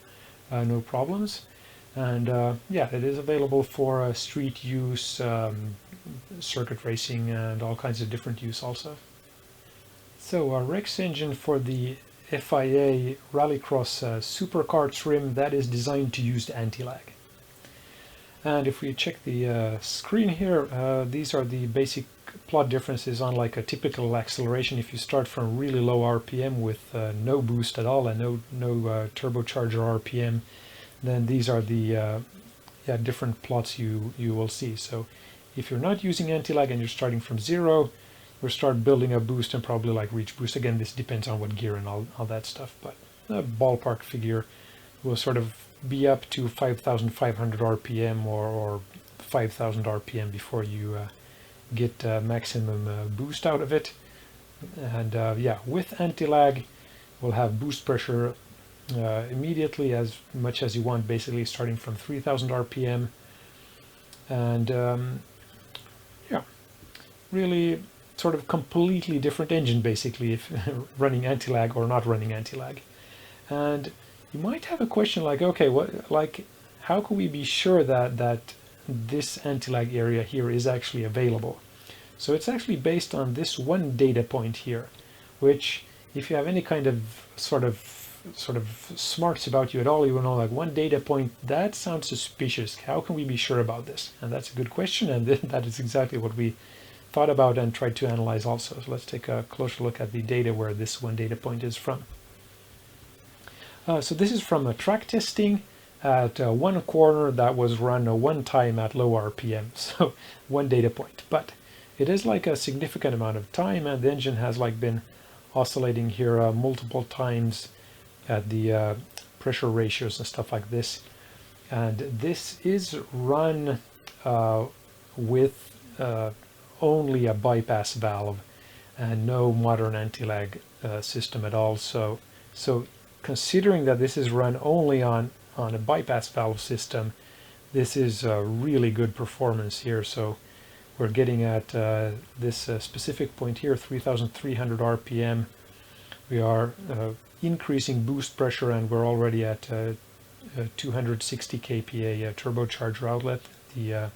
no problems. And it is available for street use, circuit racing, and all kinds of different use also. So our Rex engine for the FIA RallyCross SuperCar trim, that is designed to use the anti-lag. And if we check the screen here, these are the basic plot differences on like a typical acceleration. If you start from really low RPM with no boost at all and no turbocharger RPM, then these are the different plots you will see. So if you're not using anti-lag and you're starting from zero, we'll start building a boost and probably like reach boost. Again, this depends on what gear and all that stuff, but a ballpark figure will sort of be up to 5,500 RPM or 5,000 RPM before you get maximum boost out of it. And with anti-lag, we'll have boost pressure immediately as much as you want, basically starting from 3,000 RPM. And really sort of completely different engine, basically, if running anti-lag or not running anti-lag. And you might have a question like, okay, how can we be sure that this anti-lag area here is actually available? So it's actually based on this one data point here, which if you have any kind of sort of smarts about you at all, you will know like one data point, that sounds suspicious. How can we be sure about this? And that's a good question, and that is exactly what we thought about and tried to analyze also. So let's take a closer look at the data where this one data point is from. So this is from a track testing at one corner that was run one time at low RPM, so one data point. But it is like a significant amount of time, and the engine has like been oscillating here multiple times at the pressure ratios and stuff like this. And this is run with only a bypass valve and no modern anti-lag system at all. So considering that this is run only on a bypass valve system, this is a really good performance here. So we're getting at this specific point here, 3,300 RPM. We are increasing boost pressure, and we're already at 260 kPa turbocharger outlet. The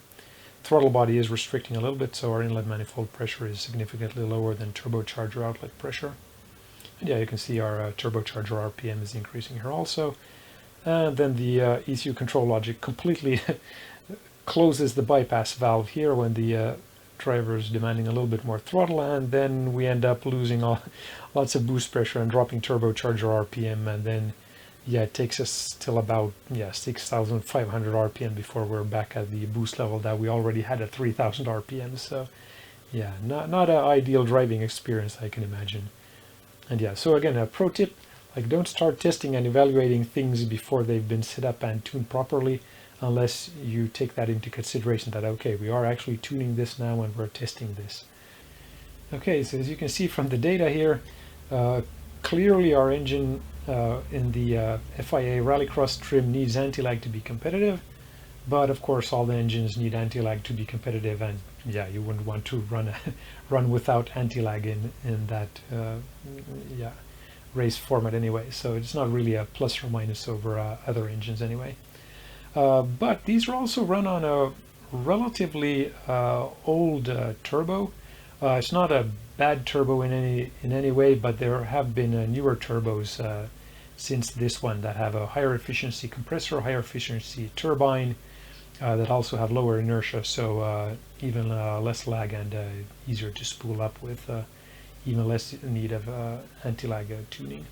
throttle body is restricting a little bit, so our inlet manifold pressure is significantly lower than turbocharger outlet pressure. And yeah, you can see our turbocharger RPM is increasing here also. And then the ECU control logic completely closes the bypass valve here when the driver is demanding a little bit more throttle, and then we end up losing lots of boost pressure and dropping turbocharger RPM, and then it takes us till about 6,500 RPM before we're back at the boost level that we already had at 3,000 RPM. So not an ideal driving experience, I can imagine. And so again, a pro tip, like don't start testing and evaluating things before they've been set up and tuned properly, unless you take that into consideration that, okay, we are actually tuning this now and we're testing this. Okay, so as you can see from the data here, clearly our engine in the FIA RallyCross trim needs anti-lag to be competitive, but of course all the engines need anti-lag to be competitive, and you wouldn't want to run without anti-lag in that race format anyway, so it's not really a plus or minus over other engines anyway. But these are also run on a relatively old turbo. It's not a bad turbo in any way, but there have been newer turbos since this one that have a higher efficiency compressor, higher efficiency turbine, that also have lower inertia, so even less lag and easier to spool up with even less need of anti-lag tuning.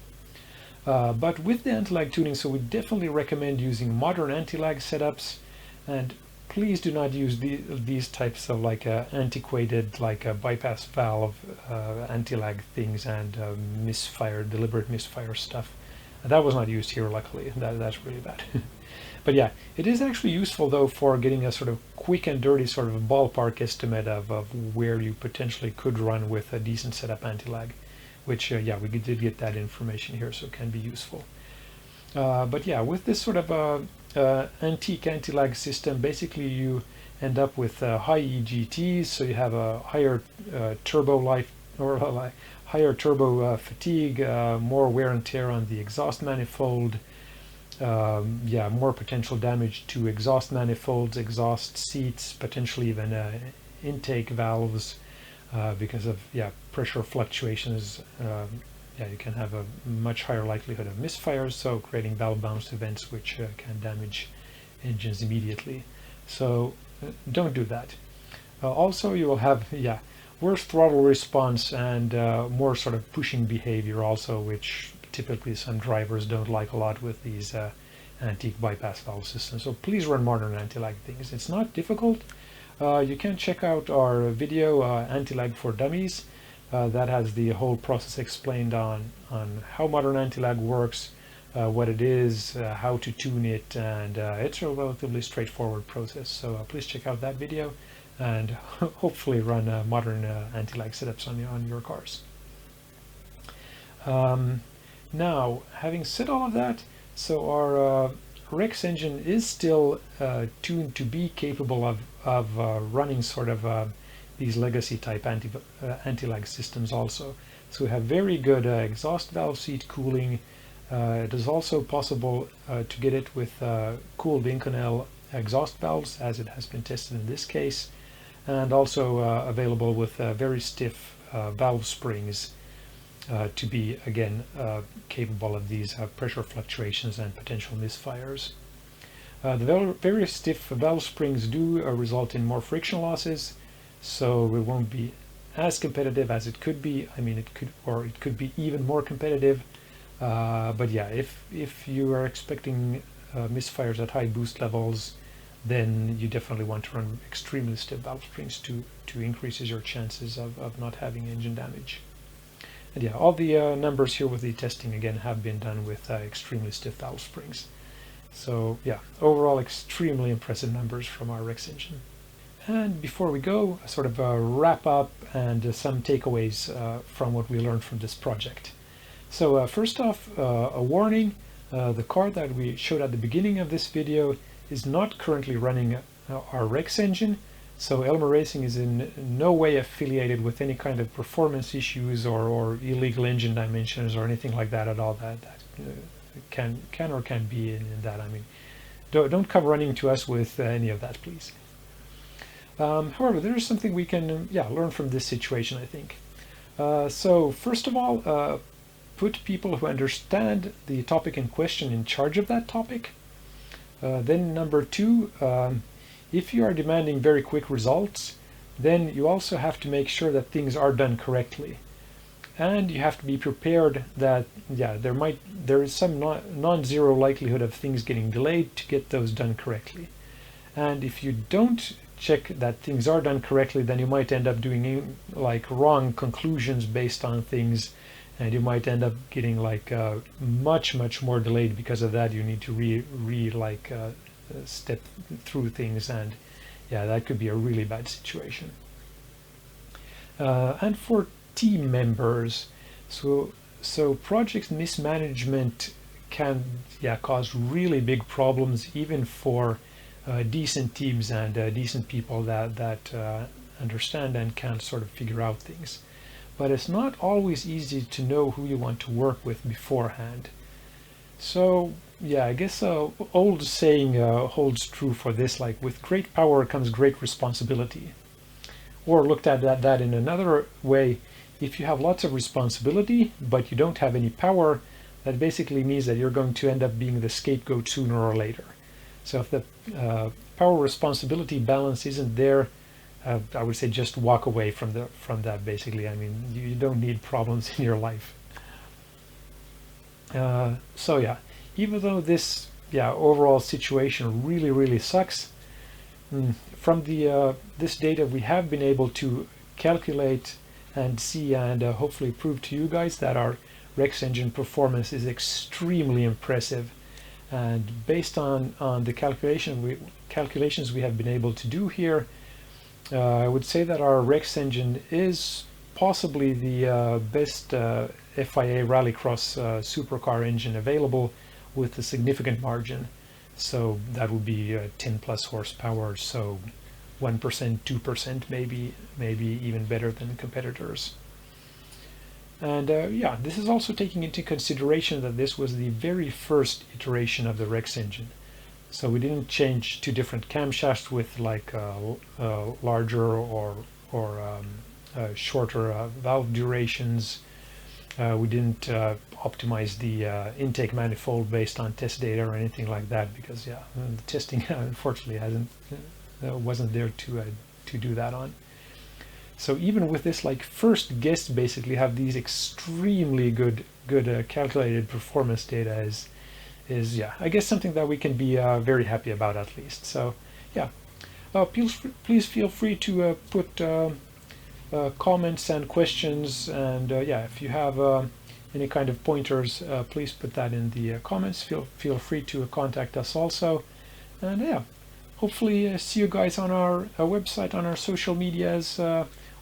But with the anti-lag tuning, so we definitely recommend using modern anti-lag setups. And please do not use these types of like antiquated like bypass valve anti-lag things and deliberate misfire stuff. That was not used here, luckily. That's really bad. But yeah, it is actually useful though for getting a sort of quick and dirty sort of ballpark estimate of where you potentially could run with a decent setup anti-lag, which yeah, we did get that information here, so it can be useful. But yeah, with this sort of antique anti-lag system, basically you end up with high EGTs, so you have a higher turbo life or higher turbo fatigue, more wear and tear on the exhaust manifold, yeah, more potential damage to exhaust manifolds, exhaust seats, potentially even intake valves because of pressure fluctuations. Yeah, you can have a much higher likelihood of misfires, so creating valve bounce events which can damage engines immediately. So don't do that. Also, you will have worse throttle response and more sort of pushing behavior also, which typically some drivers don't like a lot with these antique bypass valve systems. So please run modern anti-lag things. It's not difficult. You can check out our video, Anti-Lag for Dummies. That has the whole process explained on how modern anti-lag works, what it is, how to tune it, and it's a relatively straightforward process. So please check out that video and hopefully run modern anti-lag setups on your cars. Now, having said all of that, so our Rex engine is still tuned to be capable of running sort of these legacy type anti-lag systems also. So we have very good exhaust valve seat cooling. It is also possible to get it with cooled Inconel exhaust valves, as it has been tested in this case, and also available with very stiff valve springs to be, again, capable of these pressure fluctuations and potential misfires. The very stiff valve springs do result in more friction losses, so it won't be as competitive as it could be. I mean, it could be even more competitive. But yeah, if you are expecting misfires at high boost levels, then you definitely want to run extremely stiff valve springs to increases your chances of not having engine damage. And yeah, all the numbers here with the testing again have been done with extremely stiff valve springs. So yeah, overall extremely impressive numbers from our Rex engine. And before we go, a sort of a wrap up and some takeaways from what we learned from this project. So first off, a warning, the car that we showed at the beginning of this video is not currently running our Rex engine. So ElmerRacing is in no way affiliated with any kind of performance issues or illegal engine dimensions or anything like that at all. That can or can be in that. I mean, don't come running to us with any of that, please. However, there is something we can learn from this situation, I think. So first of all, put people who understand the topic in question in charge of that topic. Then number two, if you are demanding very quick results, then you also have to make sure that things are done correctly. And you have to be prepared that there is some non-zero likelihood of things getting delayed to get those done correctly. And if you don't check that things are done correctly, then you might end up doing like wrong conclusions based on things, and you might end up getting like much more delayed because of that. You need to step through things, and yeah, that could be a really bad situation. And for team members, so project mismanagement can cause really big problems even for decent teams and decent people that understand and can sort of figure out things. But it's not always easy to know who you want to work with beforehand. So yeah, I guess old saying holds true for this, like with great power comes great responsibility. Or looked at that in another way, if you have lots of responsibility but you don't have any power, that basically means that you're going to end up being the scapegoat sooner or later. So if the power responsibility balance isn't there, I would say just walk away from that. Basically, I mean, you don't need problems in your life. So yeah, even though this overall situation really sucks, From the this data, we have been able to calculate and see and hopefully prove to you guys that our Rex engine performance is extremely impressive. And based on the calculations we have been able to do here, I would say that our Rex engine is possibly the best FIA RallyCross SuperCar engine available, with a significant margin. So that would be 10 plus horsepower, so 1%, 2% maybe even better than competitors. And yeah, this is also taking into consideration that this was the very first iteration of the Rex engine. So we didn't change to different camshafts with like larger or shorter valve durations. We didn't optimize the intake manifold based on test data or anything like that, because yeah, the testing unfortunately wasn't there to do that on. So even with this like first guess, basically have these extremely good calculated performance data is yeah, I guess something that we can be very happy about, at least. So yeah, please feel free to put comments and questions, and yeah, if you have any kind of pointers, please put that in the comments. Feel free to contact us also, and yeah, hopefully see you guys on our website, on our social medias,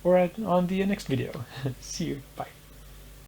or on the next video. See you. Bye.